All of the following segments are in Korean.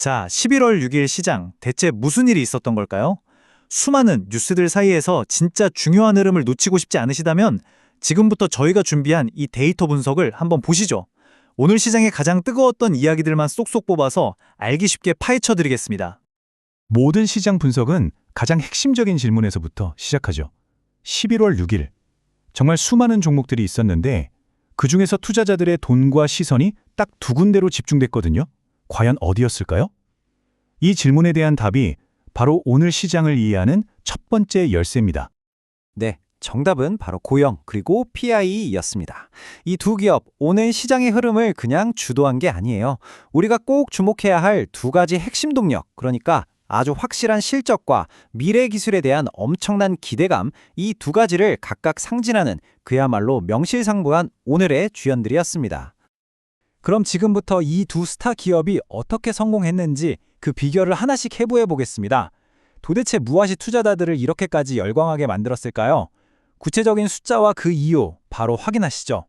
자, 11월 6일 시장, 대체 무슨 일이 있었던 걸까요? 수많은 뉴스들 사이에서 진짜 중요한 흐름을 놓치고 싶지 않으시다면 지금부터 저희가 준비한 이 데이터 분석을 한번 보시죠. 오늘 시장에 가장 뜨거웠던 이야기들만 쏙쏙 뽑아서 알기 쉽게 파헤쳐 드리겠습니다. 모든 시장 분석은 가장 핵심적인 질문에서부터 시작하죠. 11월 6일. 정말 수많은 종목들이 있었는데 그중에서 투자자들의 돈과 시선이 딱 두 군데로 집중됐거든요. 과연 어디였을까요? 이 질문에 대한 답이 바로 오늘 시장을 이해하는 첫 번째 열쇠입니다. 네, 정답은 바로 고영 그리고 PI였습니다. 이 두 기업, 오늘 시장의 흐름을 그냥 주도한 게 아니에요. 우리가 꼭 주목해야 할 두 가지 핵심 동력, 그러니까 아주 확실한 실적과 미래 기술에 대한 엄청난 기대감, 이 두 가지를 각각 상징하는 그야말로 명실상부한 오늘의 주연들이었습니다. 그럼 지금부터 이 두 스타 기업이 어떻게 성공했는지 그 비결을 하나씩 해부해 보겠습니다. 도대체 무엇이 투자자들을 이렇게까지 열광하게 만들었을까요? 구체적인 숫자와 그 이유 바로 확인하시죠.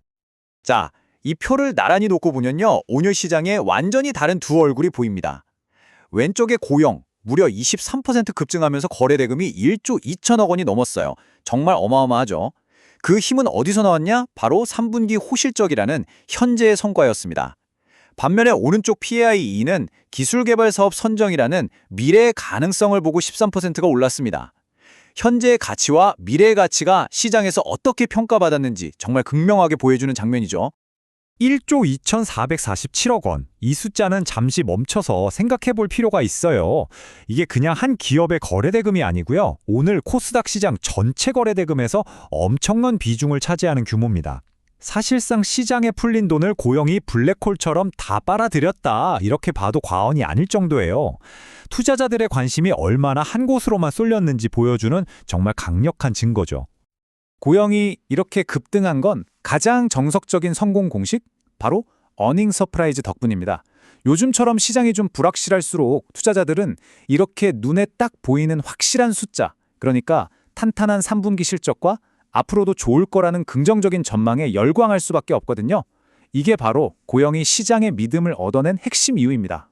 자, 이 표를 나란히 놓고 보면요. 오늘 시장에 완전히 다른 두 얼굴이 보입니다. 왼쪽에 고영, 무려 23% 급증하면서 거래 대금이 1조 2천억 원이 넘었어요. 정말 어마어마하죠. 그 힘은 어디서 나왔냐? 바로 3분기 호실적이라는 현재의 성과였습니다. 반면에 오른쪽 PAI는 기술개발 사업 선정이라는 미래의 가능성을 보고 13%가 올랐습니다. 현재의 가치와 미래의 가치가 시장에서 어떻게 평가받았는지 정말 극명하게 보여주는 장면이죠. 1조 2,447억 원. 이 숫자는 잠시 멈춰서 생각해 볼 필요가 있어요. 이게 그냥 한 기업의 거래대금이 아니고요. 오늘 코스닥 시장 전체 거래대금에서 엄청난 비중을 차지하는 규모입니다. 사실상 시장에 풀린 돈을 고영이 블랙홀처럼 다 빨아들였다, 이렇게 봐도 과언이 아닐 정도예요. 투자자들의 관심이 얼마나 한 곳으로만 쏠렸는지 보여주는 정말 강력한 증거죠. 고영이 이렇게 급등한 건 가장 정석적인 성공 공식? 바로 어닝 서프라이즈 덕분입니다. 요즘처럼 시장이 좀 불확실할수록 투자자들은 이렇게 눈에 딱 보이는 확실한 숫자, 그러니까 탄탄한 3분기 실적과 앞으로도 좋을 거라는 긍정적인 전망에 열광할 수밖에 없거든요. 이게 바로 고영이 시장의 믿음을 얻어낸 핵심 이유입니다.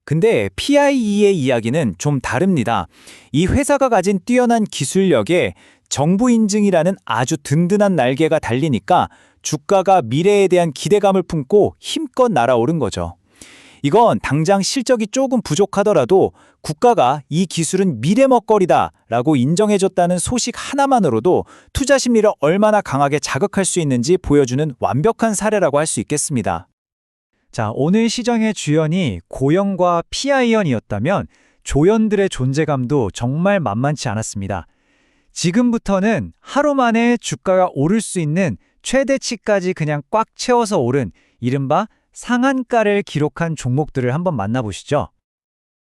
근데 PIE의 이야기는 좀 다릅니다. 이 회사가 가진 뛰어난 기술력에 정부 인증이라는 아주 든든한 날개가 달리니까 주가가 미래에 대한 기대감을 품고 힘껏 날아오른 거죠. 이건 당장 실적이 조금 부족하더라도 국가가 이 기술은 미래 먹거리다 라고 인정해줬다는 소식 하나만으로도 투자 심리를 얼마나 강하게 자극할 수 있는지 보여주는 완벽한 사례라고 할 수 있겠습니다. 자, 오늘 시장의 주연이 고영과 PI이었다면 조연들의 존재감도 정말 만만치 않았습니다. 지금부터는 하루 만에 주가가 오를 수 있는 최대치까지 그냥 꽉 채워서 오른 이른바 상한가를 기록한 종목들을 한번 만나보시죠.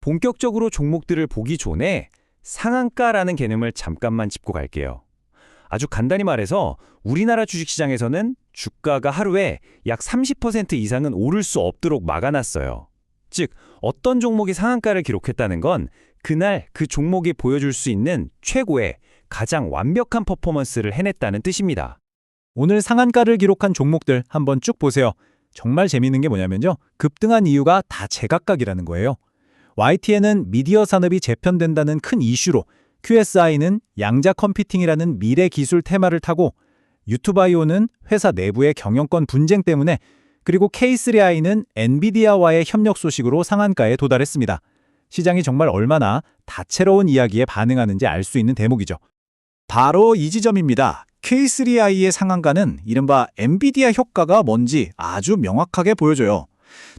본격적으로 종목들을 보기 전에 상한가라는 개념을 잠깐만 짚고 갈게요. 아주 간단히 말해서 우리나라 주식시장에서는 주가가 하루에 약 30% 이상은 오를 수 없도록 막아놨어요. 즉, 어떤 종목이 상한가를 기록했다는 건 그날 그 종목이 보여줄 수 있는 최고의 가장 완벽한 퍼포먼스를 해냈다는 뜻입니다. 오늘 상한가를 기록한 종목들 한번 쭉 보세요. 정말 재미있는 게 뭐냐면요. 급등한 이유가 다 제각각이라는 거예요. YTN은 미디어 산업이 재편된다는 큰 이슈로, QSI는 양자 컴퓨팅이라는 미래 기술 테마를 타고, 유튜바이오는 회사 내부의 경영권 분쟁 때문에, 그리고 K3I는 엔비디아와의 협력 소식으로 상한가에 도달했습니다. 시장이 정말 얼마나 다채로운 이야기에 반응하는지 알 수 있는 대목이죠. 바로 이 지점입니다. K3I의 상한가는 이른바 엔비디아 효과가 뭔지 아주 명확하게 보여줘요.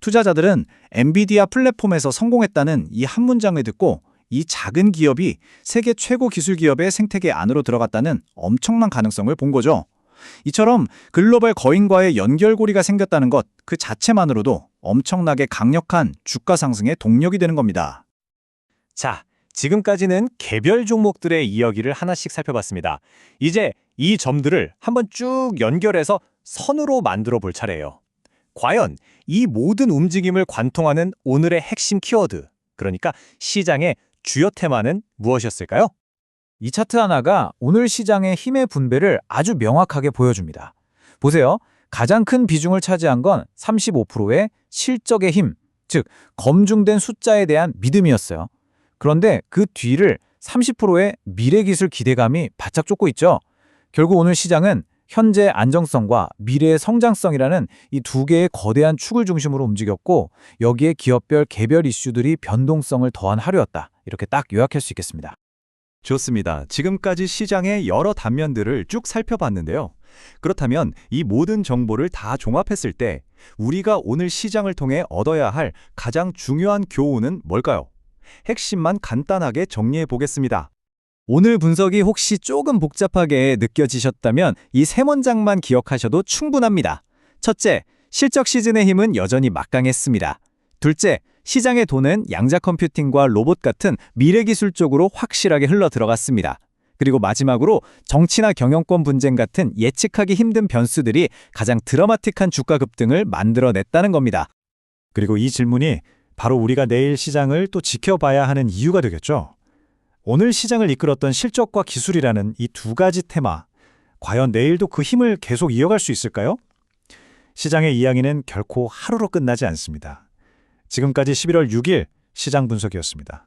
투자자들은 엔비디아 플랫폼에서 성공했다는 이 한 문장을 듣고 이 작은 기업이 세계 최고 기술 기업의 생태계 안으로 들어갔다는 엄청난 가능성을 본 거죠. 이처럼 글로벌 거인과의 연결고리가 생겼다는 것 그 자체만으로도 엄청나게 강력한 주가 상승의 동력이 되는 겁니다. 자, 지금까지는 개별 종목들의 이야기를 하나씩 살펴봤습니다. 이제 이 점들을 한번 쭉 연결해서 선으로 만들어 볼 차례예요. 과연 이 모든 움직임을 관통하는 오늘의 핵심 키워드, 그러니까 시장의 주요 테마는 무엇이었을까요? 이 차트 하나가 오늘 시장의 힘의 분배를 아주 명확하게 보여줍니다. 보세요. 가장 큰 비중을 차지한 건 35%의 실적의 힘, 즉 검증된 숫자에 대한 믿음이었어요. 그런데 그 뒤를 30%의 미래기술 기대감이 바짝 쫓고 있죠. 결국 오늘 시장은 현재 안정성과 미래의 성장성이라는 이 두 개의 거대한 축을 중심으로 움직였고, 여기에 기업별 개별 이슈들이 변동성을 더한 하루였다. 이렇게 딱 요약할 수 있겠습니다. 좋습니다. 지금까지 시장의 여러 단면들을 쭉 살펴봤는데요. 그렇다면 이 모든 정보를 다 종합했을 때 우리가 오늘 시장을 통해 얻어야 할 가장 중요한 교훈은 뭘까요? 핵심만 간단하게 정리해 보겠습니다. 오늘 분석이 혹시 조금 복잡하게 느껴지셨다면 이 세 문장만 기억하셔도 충분합니다. 첫째, 실적 시즌의 힘은 여전히 막강했습니다. 둘째, 시장의 돈은 양자 컴퓨팅과 로봇 같은 미래 기술 쪽으로 확실하게 흘러 들어갔습니다. 그리고 마지막으로 정치나 경영권 분쟁 같은 예측하기 힘든 변수들이 가장 드라마틱한 주가 급등을 만들어냈다는 겁니다. 그리고 이 질문이 바로 우리가 내일 시장을 또 지켜봐야 하는 이유가 되겠죠. 오늘 시장을 이끌었던 실적과 기술이라는 이 두 가지 테마, 과연 내일도 그 힘을 계속 이어갈 수 있을까요? 시장의 이야기는 결코 하루로 끝나지 않습니다. 지금까지 11월 6일 시장 분석이었습니다.